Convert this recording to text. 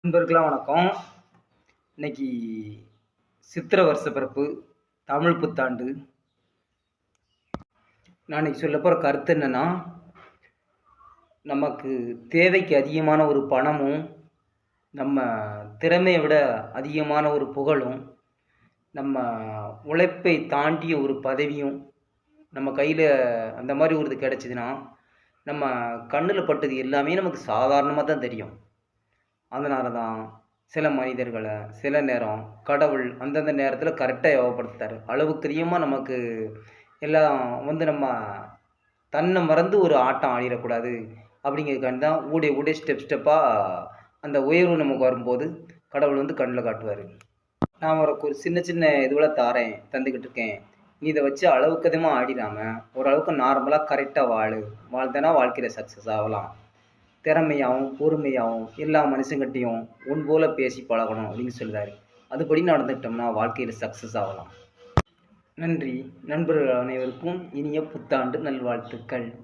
நண்பர்களாம் வணக்கம். இன்னைக்கு சித்திரை வருஷ பிறப்பு, தமிழ் புத்தாண்டு. நான் இன்னைக்கு சொல்ல போகிற கருத்து என்னன்னா, நமக்கு தேவைக்கு அதிகமான ஒரு பணமும், நம்ம திறமையை விட அதிகமான ஒரு புகழும், நம்ம உழைப்பை தாண்டிய ஒரு பதவியும் நம்ம கையில் அந்த மாதிரி ஒரு இது கிடச்சிதுன்னா, நம்ம கண்ணில் பட்டது எல்லாமே நமக்கு சாதாரணமாக தான் தெரியும். அதனால தான் சில மனிதர்களை சில நேரம் கடவுள் அந்தந்த நேரத்தில் கரெக்டாக யோகப்படுத்துறாரு. அளவுக்கு அதிகமாக நமக்கு எல்லாம் நம்ம தன்னை மறந்து ஒரு ஆட்டம் ஆடிடக்கூடாது அப்படிங்கிறதுக்காண்டி தான் ஊடைய ஸ்டெப் ஸ்டெப்பாக அந்த உயர்வு நமக்கு வரும்போது கடவுள் கண்ணில் காட்டுவார். நான் உனக்கு ஒரு சின்ன சின்ன இதுவில் தந்துக்கிட்டு இருக்கேன். நீ இதை வச்சு அளவுக்கு அதிகமாக ஆடிடாமல் ஓரளவுக்கு நார்மலாக கரெக்டாக வாழ்ந்தனா வாழ்க்கையில் சக்ஸஸ் ஆகலாம். திறமையாகவும் பொறுமையாகவும் எல்லா மனுஷங்கிட்டையும் உன் போல பேசி பழகணும் அப்படின்னு சொல்லுறாரு. அதுபடி நடந்துக்கிட்டோம்னா வாழ்க்கையில் சக்ஸஸ் ஆகலாம். நன்றி. நண்பர்கள் அனைவருக்கும் இனிய புத்தாண்டு நல்வாழ்த்துக்கள்.